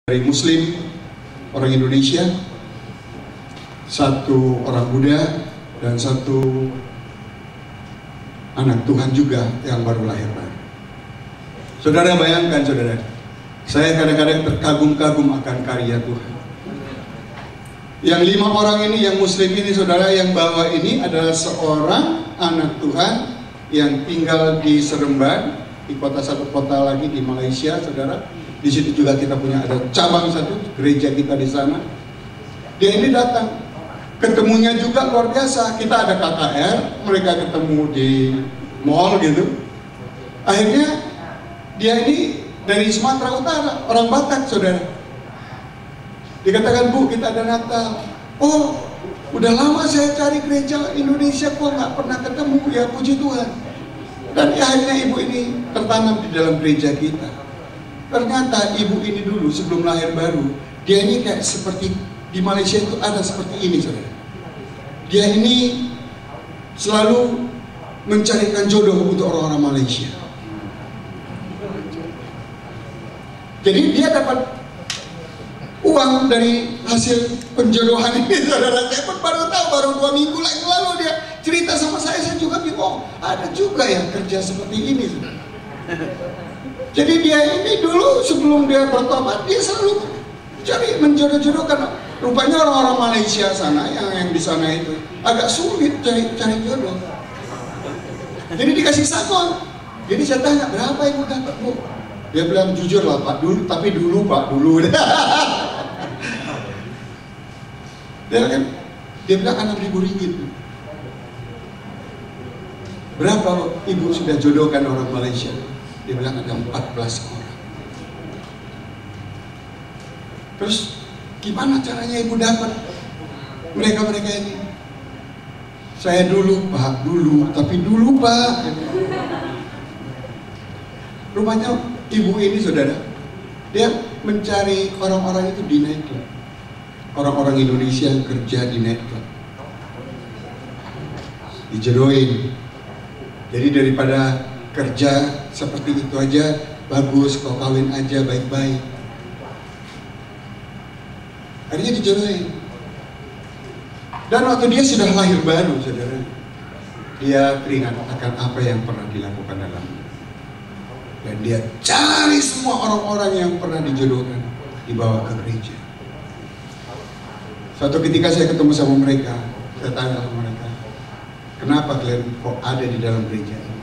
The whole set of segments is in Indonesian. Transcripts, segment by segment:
dari Muslim, orang Indonesia, satu orang Buddha, dan satu anak Tuhan juga yang baru lahir. Saudara bayangkan, saudara, saya kadang-kadang terkagum-kagum akan karya Tuhan. Yang 5 orang ini, yang Muslim ini, saudara, yang bawa ini adalah seorang anak Tuhan yang tinggal di Seremban, di satu kota lagi di Malaysia, saudara. Di situ juga kita punya ada cabang satu gereja kita di sana. Dia ini datang, ketemunya juga luar biasa. Kita ada KKR, mereka ketemu di mall gitu. Akhirnya dia ini dari Sumatera Utara, orang Batak, saudara. Dikatakan, Bu, kita ada Natal. Oh, udah lama saya cari gereja Indonesia kok nggak pernah ketemu, ya puji Tuhan. Dan akhirnya ibu ini tertanam di dalam gereja kita. Ternyata ibu ini dulu sebelum lahir baru, dia ini kayak seperti di Malaysia itu ada seperti ini, saudara. Dia ini selalu mencarikan jodoh untuk orang-orang Malaysia. Jadi dia dapat uang dari hasil penjodohan ini, saudara. Saya pun baru tahu, baru 2 minggu lagi lalu dia cerita sama saya juga bingung. Oh, ada juga yang kerja seperti ini, saudara. Jadi dia ini dulu sebelum dia bertobat, dia selalu cari menjodoh-jodohkan. Rupanya orang-orang Malaysia sana, yang di sana itu agak sulit cari jodoh. Jadi dikasih sakon. Jadi saya tanya, berapa yang udah dapat, Bu? Dia bilang, jujur lah Pak, dulu, tapi dulu Pak, dulu. Dia bilang 6.000 ringgit. Berapa ibu sudah jodohkan orang Malaysia? Dia bilang ada 14 orang. Terus gimana caranya ibu dapat mereka-mereka ini? Saya dulu Pak, dulu, tapi dulu Pak. Rupanya ibu ini, saudara, dia mencari orang-orang itu di nightclub. Orang-orang Indonesia yang kerja di nightclub, dijodohin. Jadi daripada kerja seperti itu aja, bagus, kalau kawin aja baik-baik. Akhirnya dijodohin. Dan waktu dia sudah lahir baru, saudara, dia teringat akan apa yang pernah dilakukan dalamnya. Dan dia cari semua orang-orang yang pernah dijodohkan, dibawa ke gereja. Suatu ketika saya ketemu sama mereka, saya tanya sama mereka, kenapa kalian kok ada di dalam gereja ini?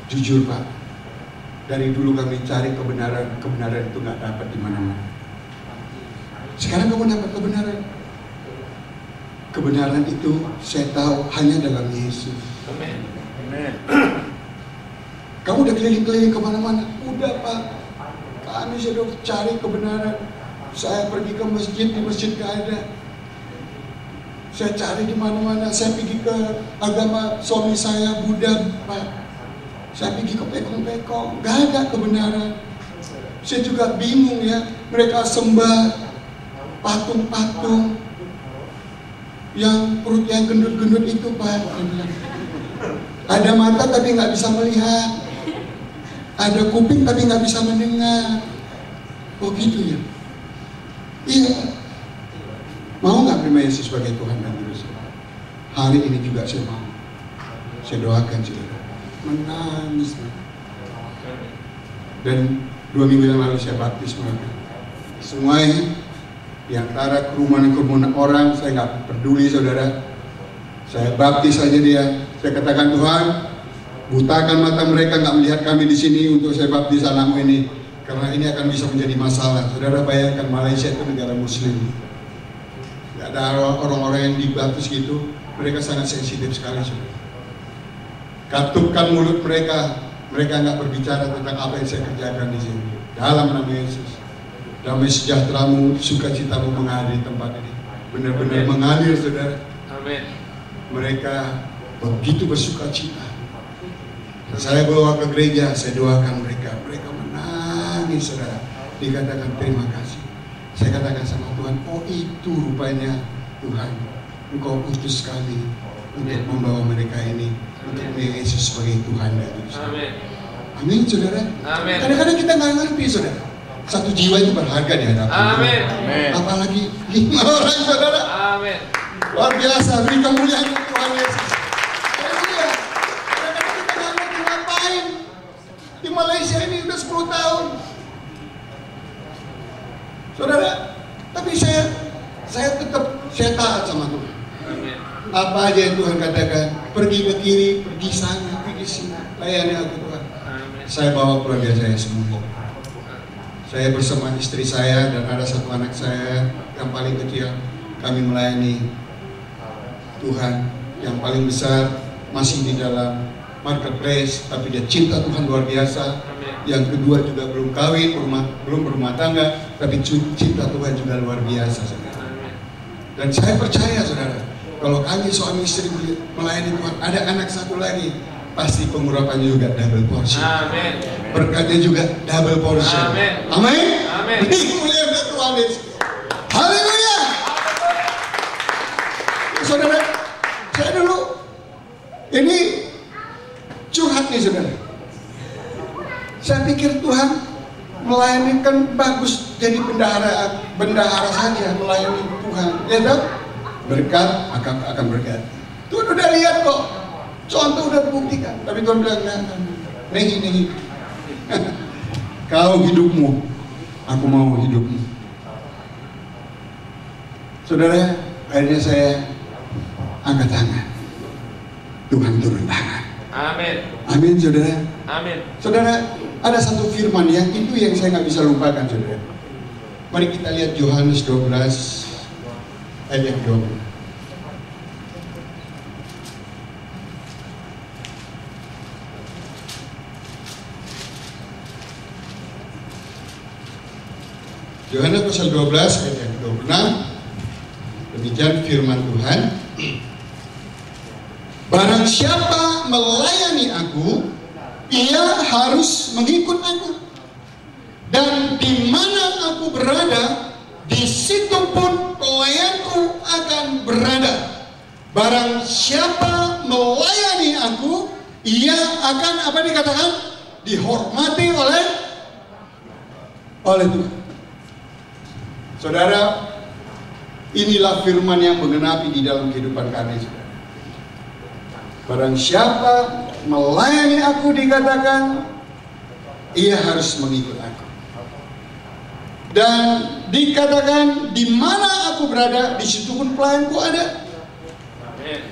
Jujur Pak, dari dulu kami cari kebenaran itu nggak dapat di mana-mana. Sekarang kamu dapat kebenaran. Kebenaran itu saya tahu hanya dalam Yesus. Amin. Kamu udah keliling-keliling kemana-mana? Udah Pak, kami sudah cari kebenaran. Saya pergi ke masjid, di masjid nggak ada. Saya cari di mana-mana. Saya pergi ke agama suami saya Buddha, Pak. Saya pergi ke pekong-pekong, gak ada kebenaran. Saya juga bingung ya, mereka sembah patung-patung yang perut yang gendut-gendut itu Pak. Ada mata tapi nggak bisa melihat, ada kuping tapi nggak bisa mendengar. Oh gitu ya? Iya. Mau nggak terima Yesus sebagai Tuhan dan Juru Selamat? Hari ini juga saya mau. Saya doakan saudara. Menangis. Dan 2 minggu yang lalu saya baptis mereka. Semuanya di antara kerumunan orang, saya nggak peduli saudara. Saya baptis saja dia. Saya katakan, Tuhan, butakan mata mereka nggak melihat kami di sini untuk saya baptis anakmu ini, karena ini akan bisa menjadi masalah. Saudara bayangkan, Malaysia itu negara Muslim. Nggak ada orang-orang yang dibaptis gitu. Mereka sangat sensitif sekali, saudara. Katupkan mulut mereka, mereka nggak berbicara tentang apa yang saya kerjakan di sini. Dalam nama Yesus, damai sejahteramu, sukacitamu mengalir di tempat ini. Benar-benar mengalir, saudara. Amin. Mereka begitu bersukacita. Saya bawa ke gereja, saya doakan mereka. Mereka menangis, saudara. Dikatakan terima kasih. Saya katakan sama Tuhan, oh itu rupanya Tuhan, Engkau utus kami untuk membawa mereka ini untuk melihat Yesus sebagai Tuhan dan Juru Selamat. Amin, saudara. Kadang-kadang kita nggak ngerti, saudara. Satu jiwa itu berharga di hadapan Amin. Tuhan. Apalagi 5 orang, saudara. Amin. Luar biasa, beri kemuliaan Tuhan Yesus. Haleluya. Kadang-kadang kita nggak ngerti ngapain di Malaysia ini udah 10 tahun. Saudara, tapi saya tetap taat sama Tuhan. Amin. Apa aja yang Tuhan katakan, pergi ke kiri, pergi sana, pergi sini, layani aku Tuhan. Amin. Saya bawa keluarga saya semua. Saya bersama istri saya dan ada satu anak saya yang paling kecil. Kami melayani Tuhan. Yang paling besar masih di dalam marketplace, tapi dia cinta Tuhan luar biasa. Yang kedua juga belum kawin, belum berumah tangga, tapi cinta Tuhan juga luar biasa, saudara. Dan saya percaya, saudara, kalau kami suami istri melayani Tuhan, ada anak satu lagi, pasti pengurapannya juga double portion. Amin. Berkatnya juga double portion. Amin. Amin. Amin. Kemuliaan Tuhan Yesus. Haleluya. Saudara, saya dulu ini curhat nih, saudara. Saya pikir Tuhan melayani kan bagus, jadi bendahara saja melayani Tuhan, ya tak? Berkat akan berkat. Tuhan udah lihat kok, contoh udah dibuktikan. Tapi Tuhan bilang, nehi. Kau hidupmu, aku mau hidupmu. Saudara, akhirnya saya angkat tangan. Tuhan turun tangan. Amin. Amin, saudara. Amin. Saudara, ada satu firman yang itu yang saya nggak bisa lupakan, saudara. Mari kita lihat Yohanes 12 ayat 20. Yohanes pasal 12 ayat yang 26. Demikian firman Tuhan. Barang siapa melayani aku, ia harus mengikut aku. Dan di mana aku berada, di situ pun pelayanku akan berada. Barang siapa melayani aku, ia akan apa dikatakan? Dihormati oleh Tuhan. Saudara, inilah firman yang menggenapi di dalam kehidupan kami, saudara. Barang siapa melayani aku, dikatakan ia harus mengikut aku. Dan dikatakan di mana aku berada, di situ pun pelayanku ada. Amin.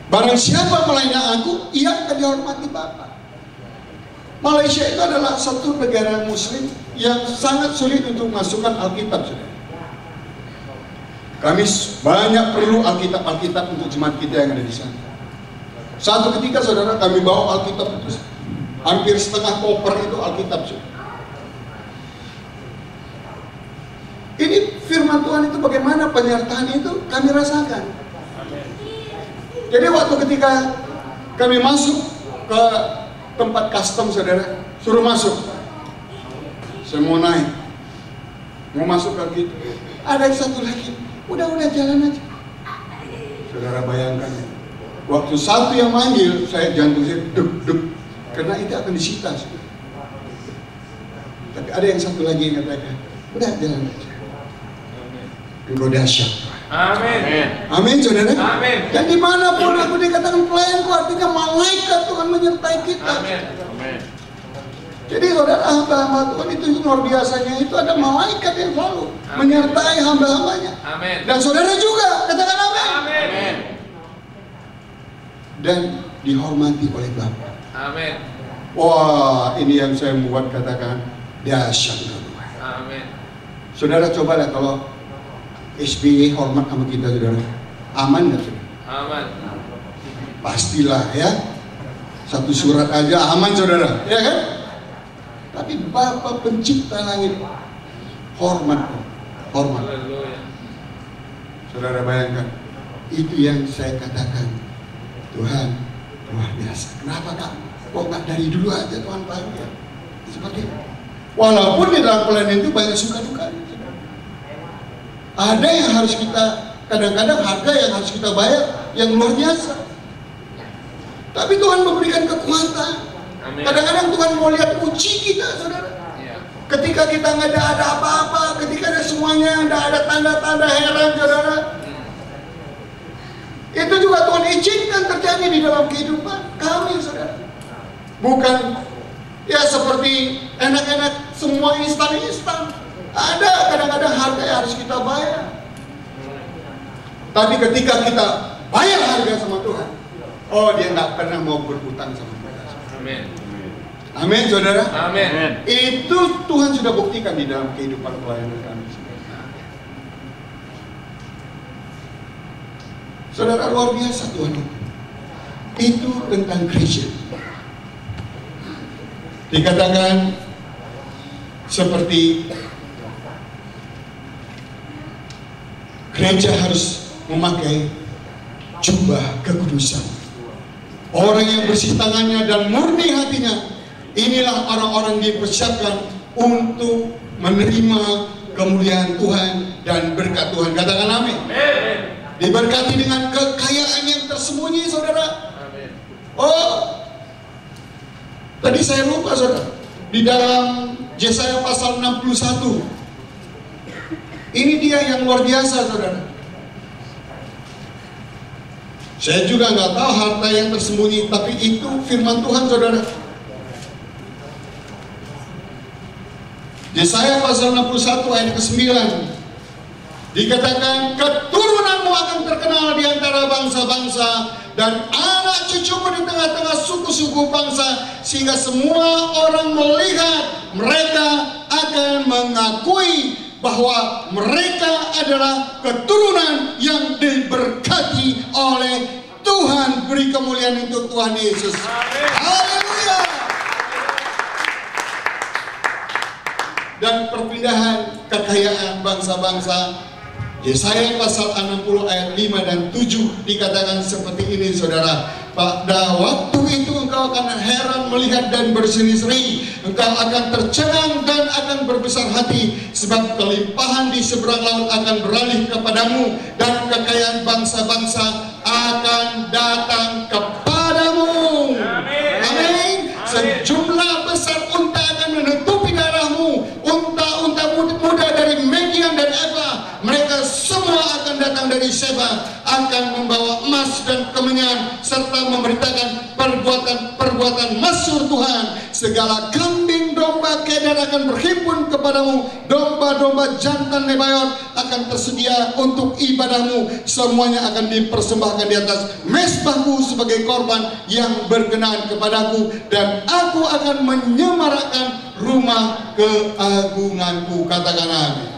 Barang siapa melayani aku, ia akan dihormati Bapa. Malaysia itu adalah satu negara Muslim yang sangat sulit untuk memasukkan Alkitab, saudara. Kami banyak perlu Alkitab untuk jemaat kita yang ada di sana. Satu ketika, saudara, kami bawa Alkitab itu hampir setengah koper itu Alkitab, saudara. Ini firman Tuhan itu bagaimana penyertaan itu kami rasakan. Jadi waktu ketika kami masuk ke tempat custom, saudara, suruh masuk. Saya mau naik, mau masuk ke gitu. Ada satu lagi, udah jalan aja. Saudara bayangkan ya, waktu satu yang manggil, saya jantung saya deg, karena itu akan disita, saudara. Tapi ada yang satu lagi yang katakan, udah jalan aja. Engkau dahsyat. Amin. Amin, saudara. Amin. Dan dimanapun aku dikatakan pelayanku, artinya malaikat Tuhan menyertai kita. Amin. Jadi saudara, hamba-hamba Tuhan itu luar biasanya, itu ada malaikat yang selalu menyertai hamba-hambanya. Amin. Dan saudara juga, katakan amin. Amin. Dan dihormati oleh Bapa. Amin. Wah, ini yang saya membuat katakan dahsyat Tuhan. Amin. Saudara, cobalah kalau SBY hormat sama kita, saudara, aman nggak, saudara? Aman. Pastilah ya. Satu surat aja aman, saudara, ya kan? Tapi Bapa pencipta langit hormat. Haleluya. Saudara bayangkan, itu yang saya katakan, Tuhan luar biasa. Kenapa Kak? Kok nggak dari dulu aja Tuhan panggil? Ya? Seperti itu. Walaupun di dalam pelayanan itu banyak suka duka. Ada yang harus kita, kadang-kadang harga yang harus kita bayar yang luar biasa. Tapi Tuhan memberikan kekuatan. Amin. Kadang-kadang Tuhan mau lihat uji kita, saudara. Ya. Ketika kita nggak ada apa-apa, ketika ada semuanya, nggak ada tanda-tanda heran, saudara. Itu juga Tuhan izinkan terjadi di dalam kehidupan kami, saudara. Bukan ya seperti enak-enak semua instan-instan. Ada kadang-kadang harga yang harus kita bayar. Tapi ketika kita bayar harga sama Tuhan, oh dia nggak pernah mau berhutang sama kita. Amin. Amin, saudara. Amin. Itu Tuhan sudah buktikan di dalam kehidupan pelayanan kami. Saudara, luar biasa Tuhan. Itu tentang gereja. Dikatakan seperti gereja harus memakai jubah kekudusan. Orang yang bersih tangannya dan murni hatinya, inilah orang-orang dipersiapkan untuk menerima kemuliaan Tuhan dan berkat Tuhan. Katakan amin. Diberkati dengan kekayaan yang tersembunyi, saudara. Oh, tadi saya lupa, saudara. Di dalam Yesaya pasal 61, ini dia yang luar biasa, saudara. Saya juga nggak tahu harta yang tersembunyi, tapi itu firman Tuhan, saudara. Yesaya pasal 61 ayat ke-9 dikatakan, keturunanmu akan terkenal di antara bangsa-bangsa dan anak cucumu di tengah-tengah suku-suku bangsa, sehingga semua orang melihat mereka akan mengakui bahwa mereka adalah keturunan yang diberkati oleh Tuhan. Beri kemuliaan untuk Tuhan Yesus. Haleluya. Dan perpindahan kekayaan bangsa-bangsa, Yesaya pasal 60 ayat 5 dan 7 dikatakan seperti ini, saudara. Pada waktu itu engkau akan heran melihat dan berseri-seri, engkau akan tercengang dan akan berbesar hati, sebab kelimpahan di seberang laut akan beralih kepadamu, dan kekayaan bangsa-bangsa akan datang kepadamu. Amin. Sejumlah besar unta akan menutupi darahmu, unta-unta muda dari Median dan Eva. Mereka semua akan datang dari Seba, akan membawa emas dan kemenyan, serta memberitakan perbuatan masyhur Tuhan. Segala kambing domba Kedar akan berhimpun kepadamu, domba-domba jantan Nebayot akan tersedia untuk ibadahmu. Semuanya akan dipersembahkan di atas mezbahku sebagai korban yang berkenan kepadaku, dan aku akan menyemarakkan rumah keagunganku. Katakan amin.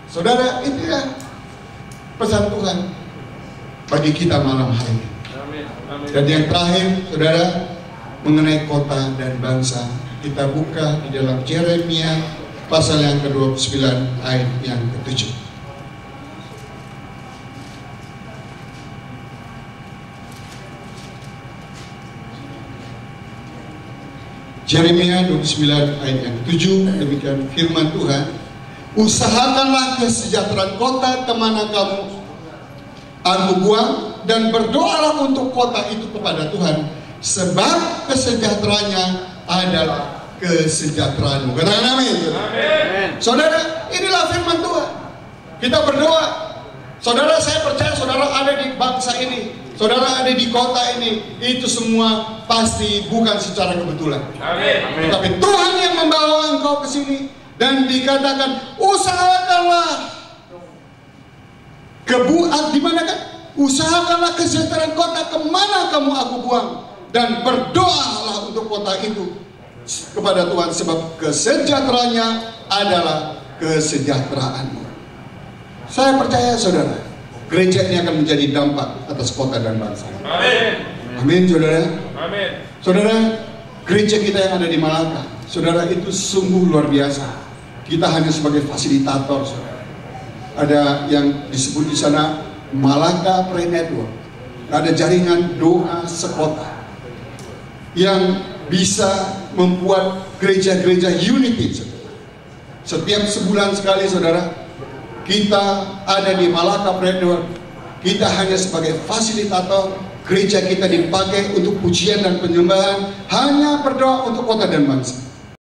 Saudara, itu ya pesan Tuhan bagi kita malam hari ini. Dan yang terakhir, saudara, mengenai kota dan bangsa, kita buka di dalam Yeremia pasal yang ke-29 ayat yang ke-7. Yeremia 29 ayat yang ke-7, demikian firman Tuhan. Usahakanlah kesejahteraan kota kemana kamu buang, dan berdoalah untuk kota itu kepada Tuhan, sebab kesejahteraannya adalah kesejahteraanmu. Katakan amin. Saudara, inilah firman Tuhan. Kita berdoa. Saudara, saya percaya saudara ada di bangsa ini, saudara ada di kota ini, itu semua pasti bukan secara kebetulan. Amin. Tapi Tuhan yang membawa engkau ke sini. Dan dikatakan, usahakanlah di mana kan? Usahakanlah kesejahteraan kota kemana kamu aku buang, dan berdoalah untuk kota itu kepada Tuhan, sebab kesejahteraannya adalah kesejahteraanmu. Saya percaya, saudara, gereja ini akan menjadi dampak atas kota dan bangsa. Amin. Amin, saudara. Amin. Saudara, gereja kita yang ada di Malaka, saudara, itu sungguh luar biasa. Kita hanya sebagai fasilitator, saudara. Ada yang disebut di sana Malaka Prayer Network. Ada jaringan doa sekota yang bisa membuat gereja-gereja unity, saudara. Setiap sebulan sekali, saudara, kita ada di Malaka Prayer Network. Kita hanya sebagai fasilitator, Gereja kita dipakai untuk pujian dan penyembahan, hanya berdoa untuk kota dan bangsa.